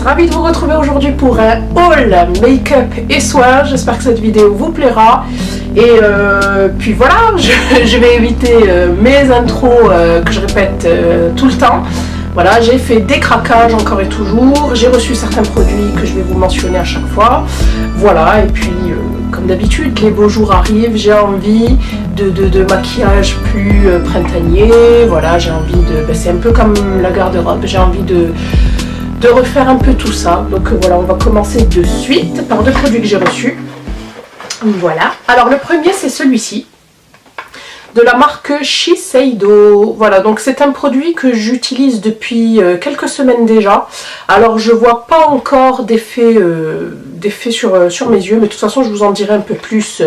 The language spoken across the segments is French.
ravie de vous retrouver aujourd'hui pour un haul make-up et soins. J'espère que cette vidéo vous plaira. Et puis voilà, je vais éviter mes intros que je répète tout le temps. Voilà, j'ai fait des craquages encore et toujours. J'ai reçu certains produits que je vais vous mentionner à chaque fois. Voilà, et puis comme d'habitude, les beaux jours arrivent. J'ai envie de maquillage plus printanier. Voilà, j'ai envie de... Ben, c'est un peu comme la garde-robe. J'ai envie de refaire un peu tout ça. Donc voilà, on va commencer de suite par deux produits que j'ai reçus. Voilà. Alors le premier, c'est celui-ci, de la marque Shiseido. Voilà, donc c'est un produit que j'utilise depuis quelques semaines déjà. Alors je vois pas encore d'effet sur mes yeux, mais de toute façon je vous en dirai un peu plus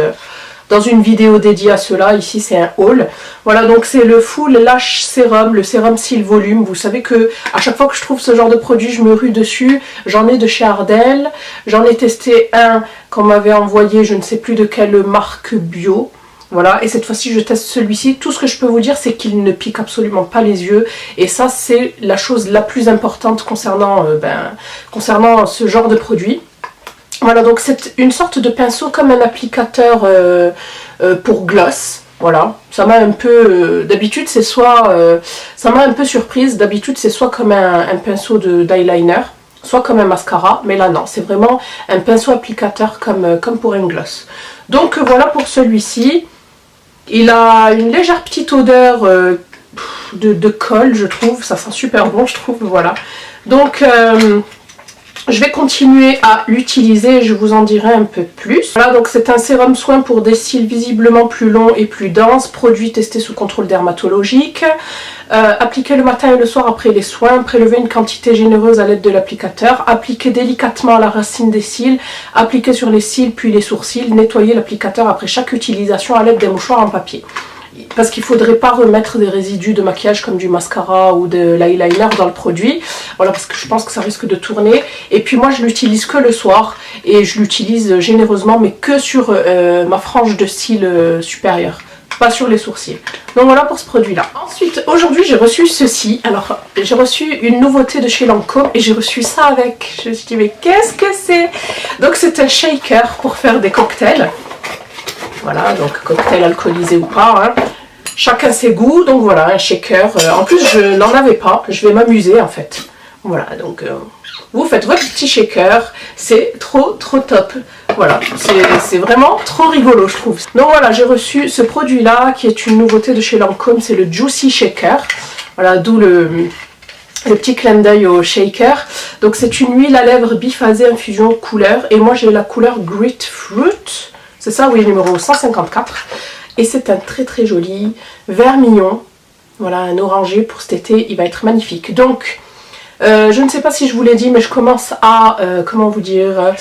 dans une vidéo dédiée à cela. Ici c'est un haul. Voilà, donc c'est le Full Lash Serum, le sérum cils volume. Vous savez que à chaque fois que je trouve ce genre de produit, je me rue dessus. J'en ai de chez Ardell. J'en ai testé un qu'on m'avait envoyé, je ne sais plus de quelle marque bio. Voilà, et cette fois-ci je teste celui-ci. Tout ce que je peux vous dire, c'est qu'il ne pique absolument pas les yeux. Et ça, c'est la chose la plus importante concernant ce genre de produit. Voilà, donc c'est une sorte de pinceau comme un applicateur pour gloss. Voilà, ça m'a un peu... d'habitude, c'est soit... ça m'a un peu surprise. D'habitude, c'est soit comme un pinceau d'eyeliner, soit comme un mascara. Mais là, non, c'est vraiment un pinceau applicateur comme pour un gloss. Donc voilà pour celui-ci. Il a une légère petite odeur de colle, je trouve. Ça sent super bon, je trouve. Voilà. Donc... je vais continuer à l'utiliser et je vous en dirai un peu plus. Voilà, donc c'est un sérum soin pour des cils visiblement plus longs et plus denses. Produit testé sous contrôle dermatologique. Appliqué le matin et le soir après les soins. Prélever une quantité généreuse à l'aide de l'applicateur. Appliquer délicatement à la racine des cils. Appliquer sur les cils puis les sourcils. Nettoyer l'applicateur après chaque utilisation à l'aide d'un mouchoir en papier. Parce qu'il ne faudrait pas remettre des résidus de maquillage comme du mascara ou de l'eyeliner dans le produit. Voilà, parce que je pense que ça risque de tourner. Et puis moi, je l'utilise que le soir. Et je l'utilise généreusement, mais que sur ma frange de cils supérieure. Pas sur les sourcils. Donc voilà pour ce produit-là. Ensuite, aujourd'hui, j'ai reçu ceci. Alors, j'ai reçu une nouveauté de chez Lancôme et j'ai reçu ça avec. Je me suis dit, mais qu'est-ce que c'est? Donc c'est un shaker pour faire des cocktails. Voilà, donc cocktail alcoolisé ou pas, hein. Chacun ses goûts. Donc voilà, un shaker. En plus, je n'en avais pas. Je vais m'amuser en fait. Voilà, donc vous faites votre petit shaker. C'est trop top. Voilà, c'est vraiment trop rigolo, je trouve. Donc voilà, j'ai reçu ce produit-là qui est une nouveauté de chez Lancôme. C'est le Juicy Shaker. Voilà, d'où le petit clin d'œil au shaker. Donc c'est une huile à lèvres biphasée infusion couleur. Et moi, j'ai la couleur Grapefruit. C'est ça, oui, numéro 154. Et c'est un très joli vert mignon. Voilà, un orangé pour cet été, il va être magnifique. Donc, je ne sais pas si je vous l'ai dit, mais je commence à, comment vous dire,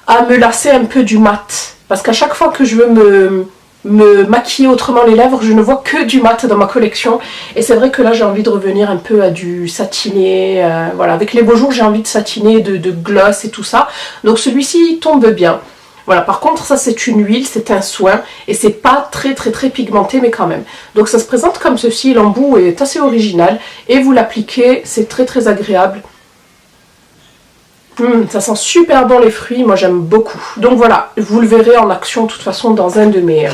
à me lasser un peu du mat. Parce qu'à chaque fois que je veux me maquiller autrement les lèvres, je ne vois que du mat dans ma collection. Et c'est vrai que là, j'ai envie de revenir un peu à du satiné. Voilà, avec les beaux jours, j'ai envie de satiner, de gloss et tout ça. Donc celui-ci tombe bien. Voilà, par contre, ça c'est une huile, c'est un soin et c'est pas très pigmenté, mais quand même. Donc ça se présente comme ceci, l'embout est assez original et vous l'appliquez, c'est très agréable. Ça sent super bon les fruits, moi j'aime beaucoup. Donc voilà, vous le verrez en action de toute façon dans un de mes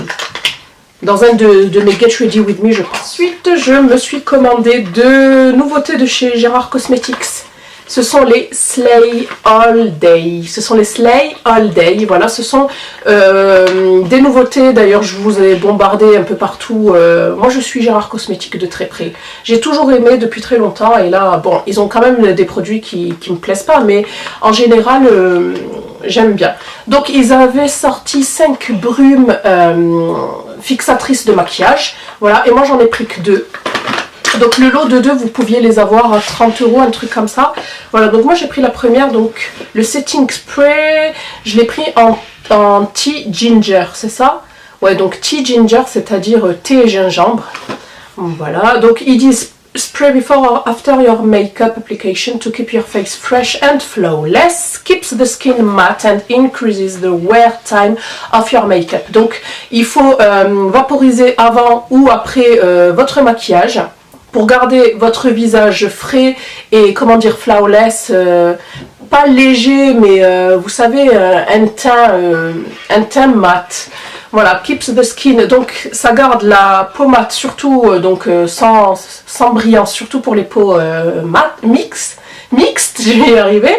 Get Ready With Me, je pense. Ensuite, je me suis commandé deux nouveautés de chez Gérard Cosmetics. Ce sont les Slay All Day. Ce sont les Slay All Day. Voilà, ce sont des nouveautés. D'ailleurs, je vous ai bombardé un peu partout. Moi, je suis Gérard Cosmetics de très près. J'ai toujours aimé depuis très longtemps. Et là, bon, ils ont quand même des produits qui me plaisent pas. Mais en général, j'aime bien. Donc, ils avaient sorti 5 brumes fixatrices de maquillage. Voilà, et moi, j'en ai pris que 2. Donc le lot de 2, vous pouviez les avoir à 30 €, un truc comme ça. Voilà, donc moi j'ai pris la première, donc le setting spray, je l'ai pris en tea ginger, c'est ça? Ouais, donc tea ginger, c'est-à-dire thé et gingembre. Voilà, donc ils disent spray before or after your makeup application to keep your face fresh and flawless, keeps the skin matte and increases the wear time of your makeup. Donc il faut vaporiser avant ou après votre maquillage. Pour garder votre visage frais et comment dire flawless, pas léger, mais vous savez, un teint mat. Voilà, keeps the skin, donc ça garde la peau mate, surtout sans brillance, surtout pour les peaux mixtes, je vais y arriver.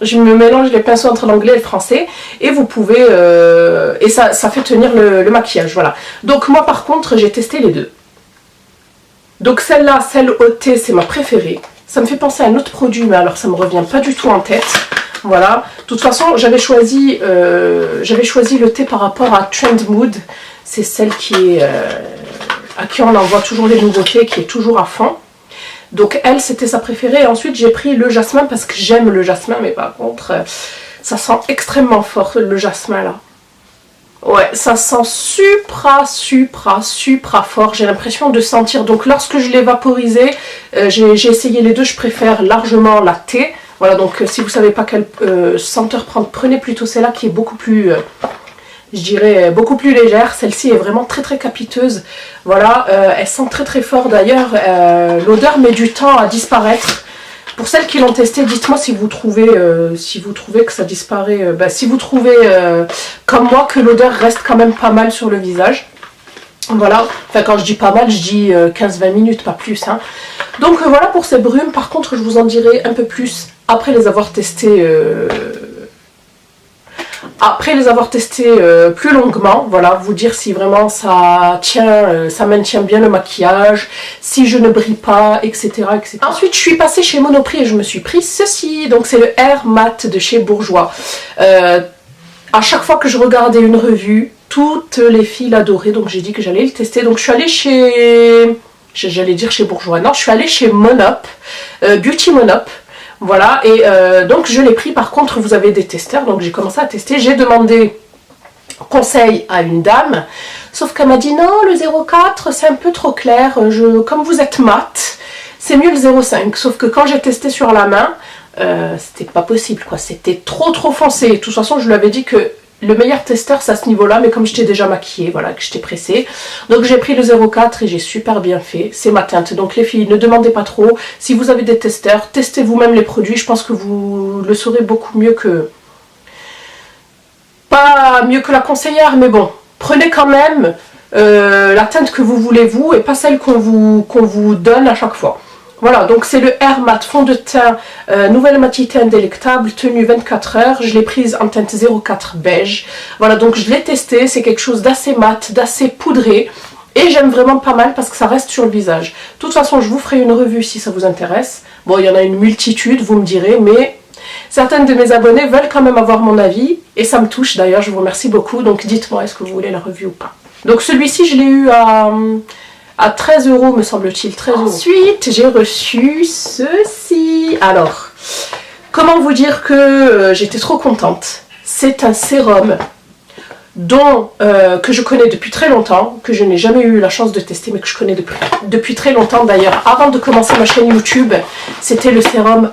Je me mélange les pinceaux entre l'anglais et le français, et vous pouvez, et ça fait tenir le maquillage, voilà. Donc moi par contre, j'ai testé les deux. Donc celle-là, celle au thé, c'est ma préférée. Ça me fait penser à un autre produit, mais alors ça me revient pas du tout en tête. Voilà. De toute façon, j'avais choisi le thé par rapport à Trend Mood. C'est celle qui est à qui on envoie toujours les nouveautés, qui est toujours à fond. Donc elle, c'était sa préférée. Et ensuite, j'ai pris le jasmin parce que j'aime le jasmin, mais par contre, ça sent extrêmement fort le jasmin là. Ouais, ça sent supra fort. J'ai l'impression de sentir. Donc lorsque je l'ai vaporisé, j'ai essayé les deux. Je préfère largement la thé. Voilà, donc si vous savez pas quelle senteur prendre, prenez plutôt celle-là qui est beaucoup plus, je dirais, beaucoup plus légère. Celle-ci est vraiment très capiteuse. Voilà, elle sent très fort d'ailleurs. L'odeur met du temps à disparaître. Pour celles qui l'ont testé, dites-moi si vous trouvez que ça disparaît. Si vous trouvez, comme moi, que l'odeur reste quand même pas mal sur le visage. Voilà, enfin quand je dis pas mal, je dis 15-20 minutes, pas plus. Hein. Donc voilà pour ces brumes. Par contre, je vous en dirai un peu plus après les avoir testés. Plus longuement, voilà, vous dire si vraiment ça tient, ça maintient bien le maquillage, si je ne brille pas, etc. Ensuite, je suis passée chez Monoprix et je me suis pris ceci. Donc c'est le Air Matte de chez Bourjois. À chaque fois que je regardais une revue, toutes les filles l'adoraient, donc j'ai dit que j'allais le tester. Donc je suis allée chez... J'allais dire chez Bourjois. Non, je suis allée chez Monop, Beauty Monop. Voilà, et donc je l'ai pris. Par contre, vous avez des testeurs, donc j'ai commencé à tester. J'ai demandé conseil à une dame, sauf qu'elle m'a dit non, le 0,4 c'est un peu trop clair, comme vous êtes mat, c'est mieux le 0,5. Sauf que quand j'ai testé sur la main, c'était pas possible, quoi. C'était trop foncé. De toute façon, je lui avais dit que le meilleur testeur c'est à ce niveau-là, mais comme j'étais déjà maquillée, voilà, que j'étais pressée. Donc j'ai pris le 0,4 et j'ai super bien fait. C'est ma teinte. Donc les filles, ne demandez pas trop. Si vous avez des testeurs, testez vous-même les produits. Je pense que vous le saurez beaucoup mieux que... Pas mieux que la conseillère, mais bon. Prenez quand même la teinte que vous voulez vous et pas celle qu'on vous donne à chaque fois. Voilà, donc c'est le Air Matte fond de teint, nouvelle matité indélectable, tenue 24 heures. Je l'ai prise en teinte 04 beige. Voilà, donc je l'ai testé, c'est quelque chose d'assez mat, d'assez poudré. Et j'aime vraiment pas mal parce que ça reste sur le visage. De toute façon, je vous ferai une revue si ça vous intéresse. Bon, il y en a une multitude, vous me direz, mais certaines de mes abonnés veulent quand même avoir mon avis. Et ça me touche d'ailleurs, je vous remercie beaucoup. Donc dites-moi, est-ce que vous voulez la revue ou pas. Donc celui-ci, je l'ai eu à 13 €, me semble-t-il, 13 €. Ensuite, j'ai reçu ceci. Alors, comment vous dire que j'étais trop contente. C'est un sérum que je connais depuis très longtemps, que je n'ai jamais eu la chance de tester, mais que je connais depuis très longtemps d'ailleurs. Avant de commencer ma chaîne YouTube, c'était le sérum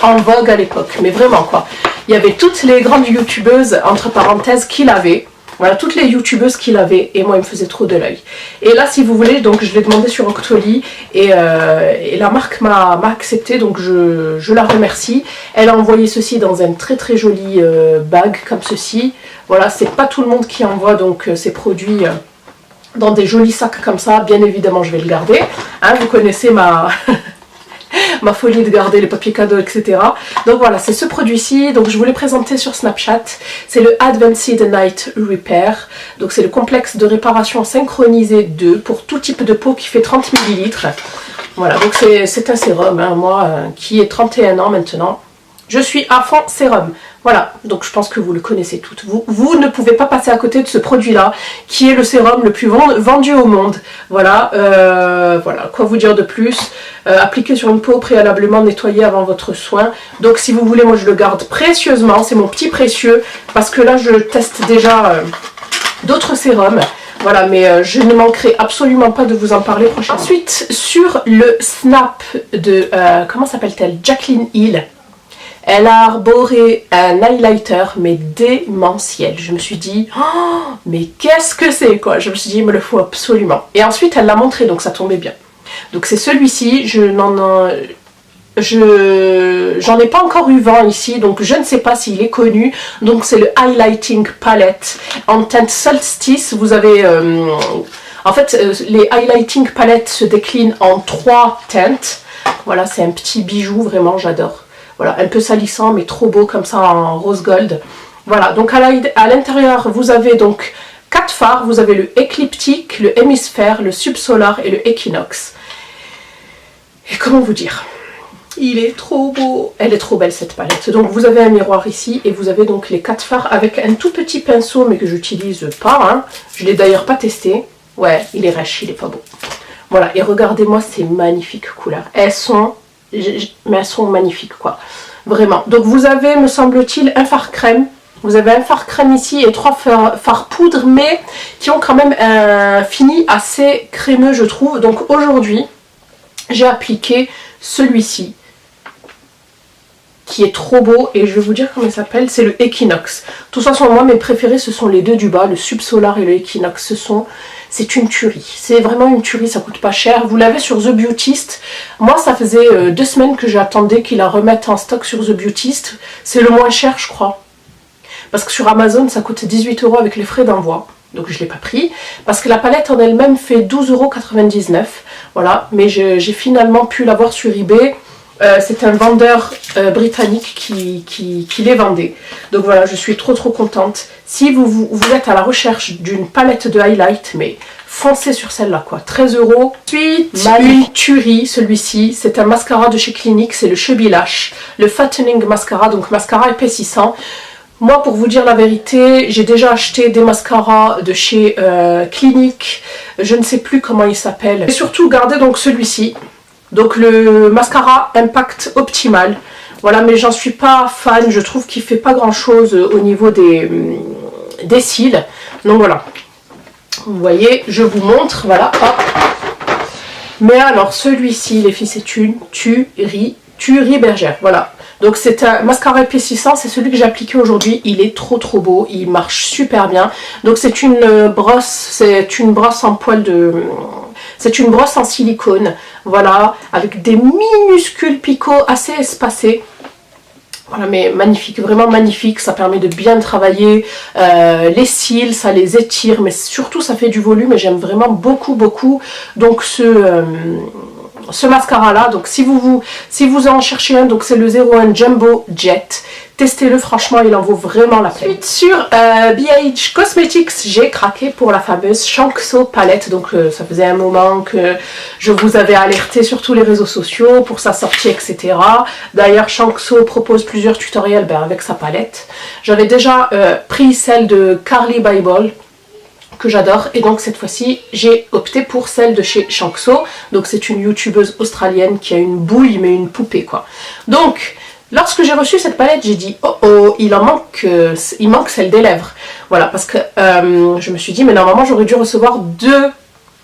en vogue à l'époque, mais vraiment quoi. Il y avait toutes les grandes youtubeuses, entre parenthèses, qui l'avaient. Voilà, toutes les youtubeuses qui l'avaient, et moi il me faisait trop de l'œil. Et là, si vous voulez, donc je l'ai demandé sur Octoly, et la marque m'a accepté, donc je la remercie. Elle a envoyé ceci dans un très joli bag comme ceci. Voilà, c'est pas tout le monde qui envoie donc ces produits dans des jolis sacs comme ça. Bien évidemment, je vais le garder. Hein, vous connaissez ma... ma folie de garder les papiers cadeaux, etc. Donc voilà, c'est ce produit-ci. Donc je vous l'ai présenté sur Snapchat. C'est le Advanced Night Repair. Donc c'est le complexe de réparation synchronisé 2 pour tout type de peau qui fait 30 ml. Voilà, donc c'est un sérum, hein, moi qui ai 31 ans maintenant. Je suis à fond sérum. Voilà, donc je pense que vous le connaissez toutes. Vous ne pouvez pas passer à côté de ce produit-là, qui est le sérum le plus vendu au monde. Voilà, voilà, quoi vous dire de plus. Appliqué sur une peau préalablement nettoyée avant votre soin. Donc si vous voulez, moi je le garde précieusement, c'est mon petit précieux, parce que là je teste déjà d'autres sérums. Voilà, mais je ne manquerai absolument pas de vous en parler prochainement. Ensuite, sur le Snap de, comment s'appelle-t-elle, Jacqueline Hill. Elle a arboré un highlighter, mais démentiel. Je me suis dit, oh, mais qu'est-ce que c'est quoi. Je me suis dit, il me le faut absolument. Et ensuite, elle l'a montré, donc ça tombait bien. Donc c'est celui-ci, j'en ai pas encore eu vent ici, donc je ne sais pas s'il est connu. Donc c'est le Highlighting Palette en teinte Solstice. Vous avez en fait les Highlighting Palettes se déclinent en 3 teintes. Voilà, c'est un petit bijou, vraiment j'adore. Voilà, un peu salissant mais trop beau comme ça en rose gold. Voilà, donc à l'intérieur vous avez donc 4 fards. Vous avez le écliptique, le hémisphère, le subsolar et le équinoxe. Et comment vous dire, il est trop beau. Elle est trop belle cette palette. Donc vous avez un miroir ici et vous avez donc les 4 fards avec un tout petit pinceau mais que j'utilise pas. Hein. Je l'ai d'ailleurs pas testé. Ouais, il est rêche, il est pas beau. Voilà, et regardez-moi ces magnifiques couleurs. Elles sont magnifiques quoi. Vraiment. Donc vous avez, me semble-t-il, un fard crème. Vous avez un fard crème ici et 3 fards poudre mais qui ont quand même un fini assez crémeux je trouve. Donc aujourd'hui, j'ai appliqué celui-ci qui est trop beau et je vais vous dire comment il s'appelle, c'est le Equinox. De toute façon moi mes préférés ce sont les deux du bas, le Subsolar et le Equinox. C'est une tuerie, c'est vraiment une tuerie, ça coûte pas cher. Vous l'avez sur The Beautist. Moi ça faisait 2 semaines que j'attendais qu'ils la remettent en stock sur The Beautist. C'est le moins cher je crois. Parce que sur Amazon ça coûte 18 € avec les frais d'envoi. Donc je ne l'ai pas pris. Parce que la palette en elle-même fait 12,99 €. Voilà, mais j'ai finalement pu l'avoir sur eBay. C'est un vendeur britannique qui les vendait. Donc voilà, je suis trop contente. Si vous êtes à la recherche d'une palette de highlight, mais foncez sur celle-là quoi, 13 €. Ensuite, une tuerie, celui-ci, c'est un mascara de chez Clinique, c'est le Chubby Lash, le Fattening Mascara, donc mascara épaississant. Moi, pour vous dire la vérité, j'ai déjà acheté des mascaras de chez Clinique, je ne sais plus comment il s'appelle. Et surtout, gardez donc celui-ci. Donc le mascara Impact Optimal, voilà, mais j'en suis pas fan, je trouve qu'il fait pas grand chose au niveau des cils, donc voilà, vous voyez, je vous montre, voilà, hop. Mais alors celui-ci les filles c'est une tuerie bergère, voilà. Donc c'est un mascara épaississant, c'est celui que j'ai appliqué aujourd'hui, il est trop beau, il marche super bien. Donc c'est une brosse en poil de... C'est une brosse en silicone, voilà, avec des minuscules picots assez espacés. Voilà, mais magnifique, vraiment magnifique, ça permet de bien travailler les cils, ça les étire, mais surtout ça fait du volume et j'aime vraiment beaucoup. Donc ce mascara là, donc si vous en cherchez un, donc c'est le 01 Jumbo Jet, testez-le, franchement il en vaut vraiment la peine. Ensuite sur BH Cosmetics, j'ai craqué pour la fameuse Shankso palette, donc ça faisait un moment que je vous avais alerté sur tous les réseaux sociaux pour sa sortie etc. D'ailleurs Shankso propose plusieurs tutoriels avec sa palette. J'avais déjà pris celle de Carly Bible que j'adore et donc cette fois-ci j'ai opté pour celle de chez Shankso. Donc c'est une youtubeuse australienne qui a une bouille mais une poupée quoi. Donc lorsque j'ai reçu cette palette j'ai dit oh il manque celle des lèvres, voilà, parce que je me suis dit mais normalement j'aurais dû recevoir 2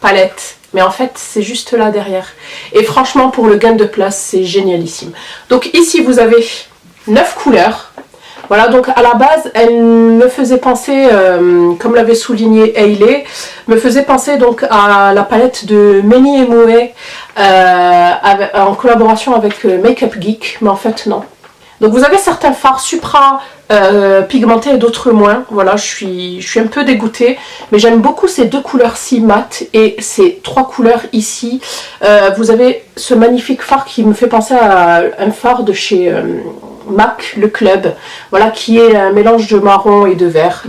palettes, mais en fait c'est juste là derrière et franchement pour le gain de place c'est génialissime. Donc ici vous avez 9 couleurs. Voilà, donc à la base, elle me faisait penser, comme l'avait souligné Hailey, me faisait penser donc à la palette de Meni Moe en collaboration avec Makeup Geek, mais en fait non. Donc vous avez certains fards supra pigmentés et d'autres moins. Voilà, je suis un peu dégoûtée, mais j'aime beaucoup ces 2 couleurs-ci mat et ces 3 couleurs ici. Vous avez ce magnifique fard qui me fait penser à un fard de chez... MAC, le club, voilà, qui est un mélange de marron et de vert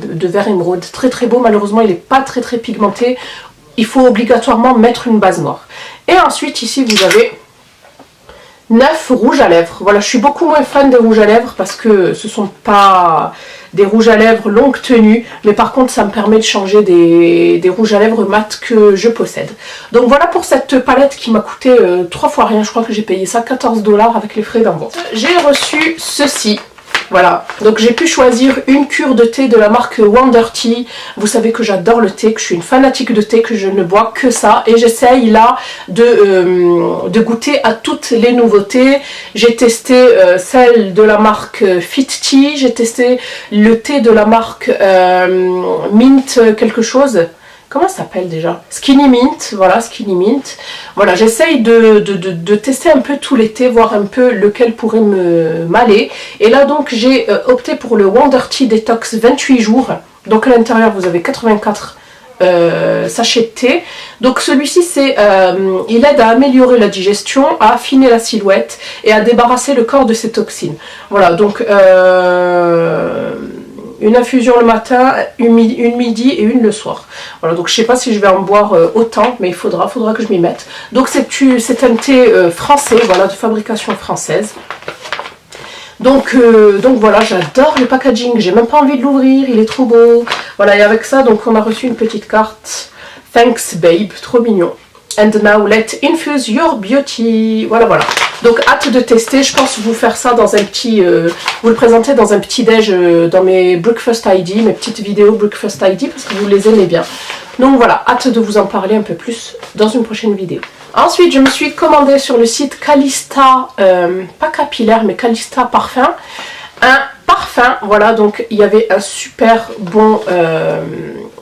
émeraude, très beau. Malheureusement il n'est pas très pigmenté, il faut obligatoirement mettre une base noire. Et ensuite ici vous avez 9 rouges à lèvres. Voilà, je suis beaucoup moins fan des rouges à lèvres parce que ce sont pas des rouges à lèvres longue tenue, mais par contre ça me permet de changer des rouges à lèvres mat que je possède. Donc voilà pour cette palette qui m'a coûté 3 fois rien, je crois que j'ai payé ça 14 $ avec les frais d'envoi. J'ai reçu ceci. Voilà, donc j'ai pu choisir une cure de thé de la marque Wonder Tea. Vous savez que j'adore le thé, que je suis une fanatique de thé, que je ne bois que ça. Et j'essaye là de goûter à toutes les nouveautés. J'ai testé celle de la marque Fit Tea, j'ai testé le thé de la marque Mint quelque chose. Comment ça s'appelle déjà? Skinny Mint, voilà, Skinny Mint. Voilà, j'essaye de tester un peu tout l'été, voir un peu lequel pourrait m'aller. Et là donc j'ai opté pour le Wonder Tea Detox 28 jours. Donc à l'intérieur vous avez 84 sachets de thé. Donc celui-ci il aide à améliorer la digestion, à affiner la silhouette et à débarrasser le corps de ses toxines. Voilà, donc une infusion le matin, une midi et une le soir. Voilà, donc je sais pas si je vais en boire autant, mais il faudra que je m'y mette. Donc c'est un thé français, voilà, de fabrication française. Donc voilà, j'adore le packaging, j'ai même pas envie de l'ouvrir, il est trop beau. Voilà, et avec ça, donc on a reçu une petite carte. Thanks babe, trop mignon. And now let infuse your beauty. Voilà, voilà. Donc hâte de tester, je pense vous faire ça dans un petit... vous le présenter dans un petit déj dans mes Breakfast ID, mes petites vidéos Breakfast ID, parce que vous les aimez bien. Donc voilà, hâte de vous en parler un peu plus dans une prochaine vidéo. Ensuite, je me suis commandé sur le site Calista, pas capillaire, mais Calista Parfum, un parfum. Voilà, donc il y avait un super bon...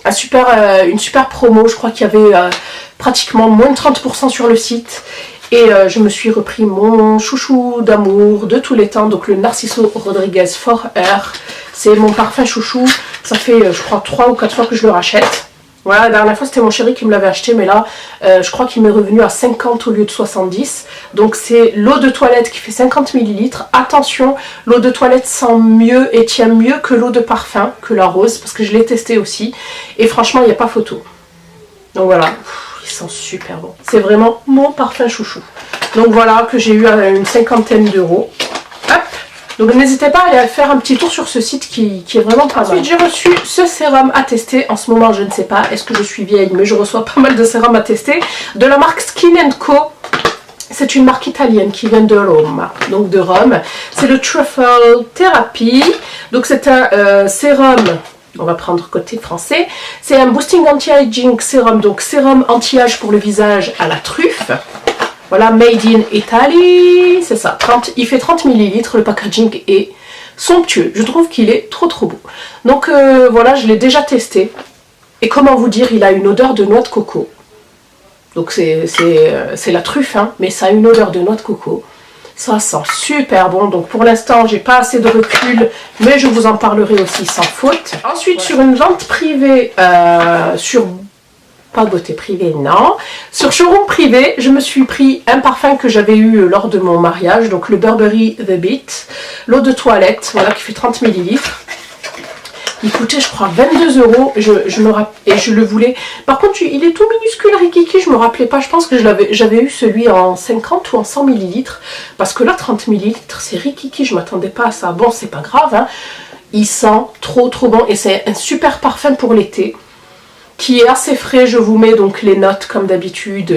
une super promo, je crois qu'il y avait pratiquement moins de 30% sur le site. Et je me suis repris mon chouchou d'amour de tous les temps, donc le Narciso Rodriguez For Air. C'est mon parfum chouchou, ça fait je crois 3 ou 4 fois que je le rachète. Voilà, la dernière fois c'était mon chéri qui me l'avait acheté, mais là je crois qu'il m'est revenu à 50 au lieu de 70. Donc c'est l'eau de toilette qui fait 50 ml. Attention, l'eau de toilette sent mieux et tient mieux que l'eau de parfum, que la rose, parce que je l'ai testé aussi. Et franchement, il n'y a pas photo. Donc voilà, il sent super bon. C'est vraiment mon parfum chouchou. Donc voilà, que j'ai eu à une 50aine d'euros. Hop. Donc n'hésitez pas à aller faire un petit tour sur ce site qui est vraiment pas mal. Ensuite j'ai reçu ce sérum à tester. En ce moment je ne sais pas, est-ce que je suis vieille, mais je reçois pas mal de sérums à tester. De la marque Skin & Co. C'est une marque italienne qui vient de Rome. Donc de Rome. C'est le Truffle Therapy. Donc c'est un sérum... On va prendre côté français. C'est un boosting anti-aging sérum. Donc sérum anti-âge pour le visage à la truffe. Voilà, made in Italy. C'est ça. Il fait 30 ml. Le packaging est somptueux. Je trouve qu'il est trop beau. Donc voilà, je l'ai déjà testé. Et comment vous dire, il a une odeur de noix de coco. Donc c'est la truffe, hein, mais ça a une odeur de noix de coco. Ça sent super bon, donc pour l'instant j'ai pas assez de recul, mais je vous en parlerai aussi sans faute. Ensuite sur une vente privée, pas beauté privée, non, sur showroom privé, je me suis pris un parfum que j'avais eu lors de mon mariage, donc le Burberry The Beat, l'eau de toilette, voilà, qui fait 30 ml. Il coûtait je crois 22 € et je le voulais. Par contre il est tout minuscule Rikiki, je me rappelais pas, je pense que j'avais eu celui en 50 ou en 100 ml. Parce que là 30 ml c'est Rikiki, je m'attendais pas à ça. Bon c'est pas grave, hein. Il sent trop bon et c'est un super parfum pour l'été. Qui est assez frais, je vous mets donc les notes comme d'habitude,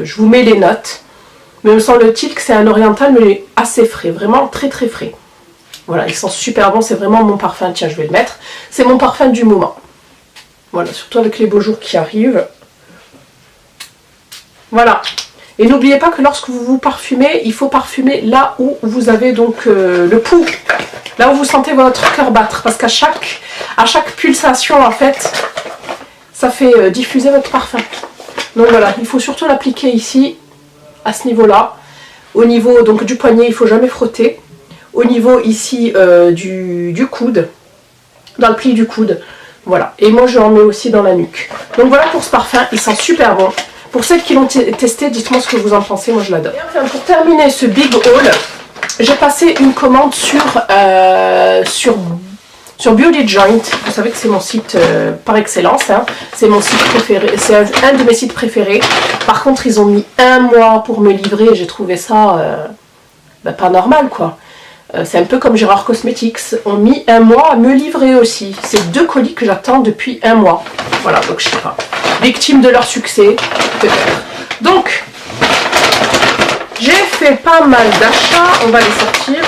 je vous mets les notes. Mais me semble-t-il que c'est un oriental mais assez frais, vraiment très frais. Voilà, il sent super bon, c'est vraiment mon parfum. Tiens, je vais le mettre. C'est mon parfum du moment. Voilà, surtout avec les beaux jours qui arrivent. Voilà. Et n'oubliez pas que lorsque vous vous parfumez, il faut parfumer là où vous avez donc le pouls. Là où vous sentez votre cœur battre. Parce qu'à chaque pulsation, en fait, ça fait diffuser votre parfum. Donc voilà, il faut surtout l'appliquer ici, à ce niveau-là. Au niveau donc du poignet, il ne faut jamais frotter. Au niveau ici du coude, dans le pli du coude, voilà. Et moi je en mets aussi dans la nuque. Donc voilà pour ce parfum, il sent super bon. Pour celles qui l'ont testé, dites-moi ce que vous en pensez, moi je l'adore. Et enfin pour terminer ce big haul, j'ai passé une commande sur Beauty Joint. Vous savez que c'est mon site par excellence, hein. C'est mon site préféré, c'est un de mes sites préférés. Par contre ils ont mis 1 mois pour me livrer et j'ai trouvé ça pas normal quoi. C'est un peu comme Gérard Cosmetics, ont mis 1 mois à me livrer aussi. C'est 2 colis que j'attends depuis 1 mois. Voilà, donc je sais pas. Victime de leur succès, peut-être. Donc, j'ai fait pas mal d'achats. On va les sortir.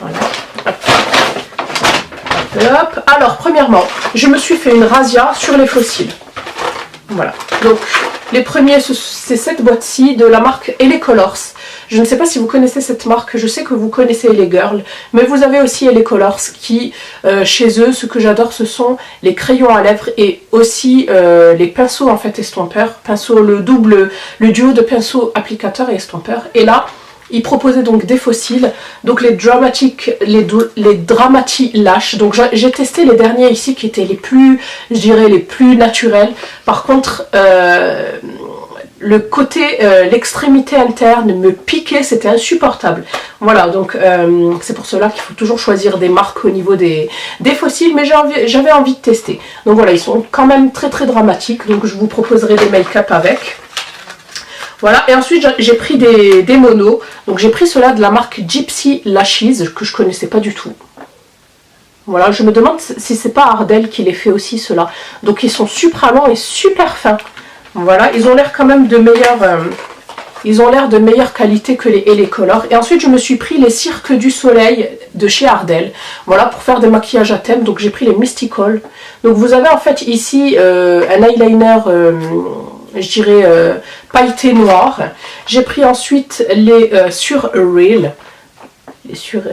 Voilà. Hop. Alors, premièrement, je me suis fait une razzia sur les fossiles. Voilà. Donc, les premiers, c'est cette boîte-ci de la marque LA Colors. Je ne sais pas si vous connaissez cette marque, je sais que vous connaissez LA Girl, mais vous avez aussi LA Colors qui, chez eux, ce que j'adore, ce sont les crayons à lèvres et aussi les pinceaux en fait estompeurs, pinceaux, le duo de pinceaux applicateur et estompeur. Et là, ils proposaient donc des fossiles, donc les Dramatic Lash. Donc j'ai testé les derniers ici qui étaient les plus, je dirais, les plus naturels. Par contre, le côté, l'extrémité interne me piquait, c'était insupportable. Voilà, donc c'est pour cela qu'il faut toujours choisir des marques au niveau des fossiles, mais j'avais envie de tester. Donc voilà, ils sont quand même très très dramatiques, donc je vous proposerai des make-up avec. Voilà, et ensuite j'ai pris des monos. Donc j'ai pris ceux-là de la marque Gypsy Lashes, que je connaissais pas du tout. Voilà, je me demande si c'est pas Ardell qui les fait aussi, ceux-là. Donc ils sont super longs et super fins. Voilà, ils ont l'air quand même de meilleure qualité que les LA Color. Et ensuite je me suis pris les Cirques du Soleil de chez Ardell. Voilà, pour faire des maquillages à thème. Donc j'ai pris les Mystical. Donc vous avez en fait ici un eyeliner... je dirais pailleté noir. J'ai pris ensuite les sur Real. Les sur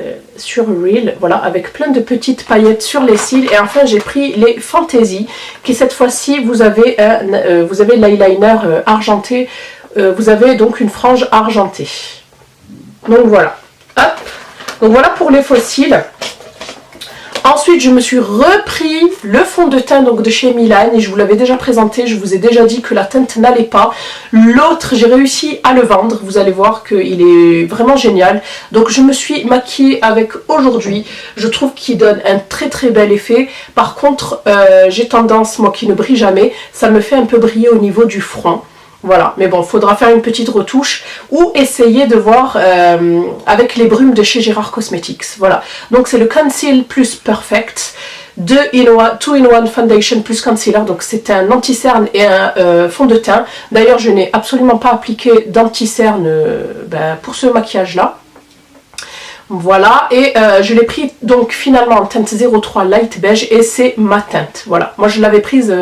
Real, voilà, avec plein de petites paillettes sur les cils. Et enfin j'ai pris les Fantasy, qui cette fois-ci vous avez l'eyeliner argenté. Vous avez donc une frange argentée. Donc voilà. Hop. Donc voilà pour les fossiles. Ensuite, je me suis repris le fond de teint donc de chez Milan et je vous l'avais déjà présenté, je vous ai déjà dit que la teinte n'allait pas. L'autre, j'ai réussi à le vendre, vous allez voir qu'il est vraiment génial. Donc je me suis maquillée avec aujourd'hui, je trouve qu'il donne un très très bel effet. Par contre, j'ai tendance, moi qui ne brille jamais, ça me fait un peu briller au niveau du front. Voilà, mais bon, il faudra faire une petite retouche ou essayer de voir avec les brumes de chez Gérard Cosmetics. Voilà, donc c'est le Conceal Plus Perfect 2-in-1 Foundation plus Concealer. Donc c'est un anti-cerne et un fond de teint. D'ailleurs, je n'ai absolument pas appliqué d'anti-cerne pour ce maquillage-là. Voilà, et je l'ai pris donc finalement en teinte 03 Light Beige et c'est ma teinte. Voilà, moi je l'avais prise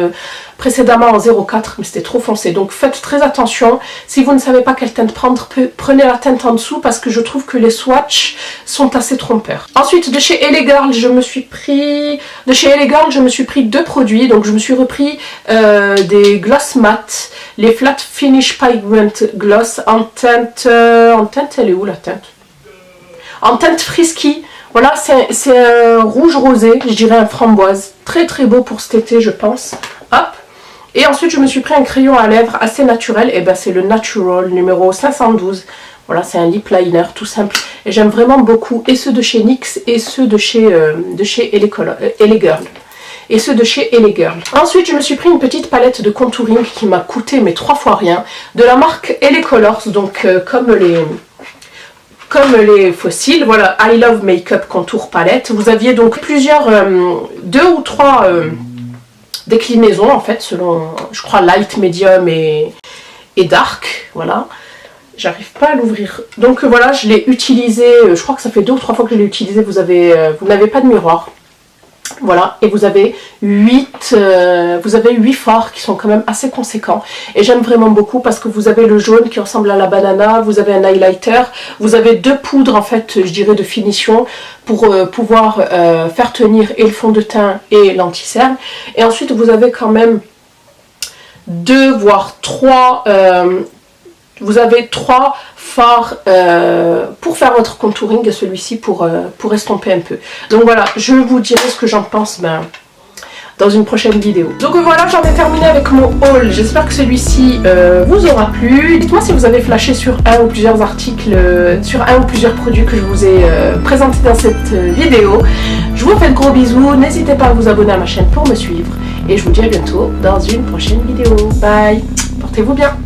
précédemment en 04 mais c'était trop foncé. Donc faites très attention, si vous ne savez pas quelle teinte prendre, prenez la teinte en dessous parce que je trouve que les swatchs sont assez trompeurs. Ensuite de chez LA Girl, je me suis pris deux produits. Donc je me suis repris des gloss matte, les Flat Finish Pigment Gloss en teinte, elle est où la teinte? En teinte frisky, voilà, c'est un rouge rosé, je dirais un framboise. Très très beau pour cet été, je pense. Hop. Et ensuite, je me suis pris un crayon à lèvres assez naturel. Et ben c'est le Natural numéro 512. Voilà, c'est un lip liner tout simple. Et j'aime vraiment beaucoup et ceux de chez NYX et ceux de chez LA Girl. Et ceux de chez LA Girl. Ensuite, je me suis pris une petite palette de contouring qui m'a coûté mais 3 fois rien. De la marque LA Colors, donc comme les fossiles, voilà, I Love Makeup Contour Palette. Vous aviez donc plusieurs, 2 ou 3 déclinaisons en fait, selon, je crois, light, medium et dark, voilà. J'arrive pas à l'ouvrir. Donc voilà, je l'ai utilisé, je crois que ça fait 2 ou 3 fois que je l'ai utilisé, vous n'avez pas de miroir. Voilà, et vous avez 8 fards qui sont quand même assez conséquents. Et j'aime vraiment beaucoup parce que vous avez le jaune qui ressemble à la banana, vous avez un highlighter, vous avez 2 poudres en fait, je dirais, de finition pour pouvoir faire tenir et le fond de teint et l'anti-cerne. Et ensuite vous avez quand même 2 voire 3... vous avez 3 fards pour faire votre contouring et celui-ci pour estomper un peu. Donc voilà, je vous dirai ce que j'en pense dans une prochaine vidéo. Donc voilà, j'en ai terminé avec mon haul. J'espère que celui-ci vous aura plu. Dites-moi si vous avez flashé sur un ou plusieurs articles, sur un ou plusieurs produits que je vous ai présentés dans cette vidéo. Je vous fais de gros bisous. N'hésitez pas à vous abonner à ma chaîne pour me suivre. Et je vous dis à bientôt dans une prochaine vidéo. Bye, portez-vous bien.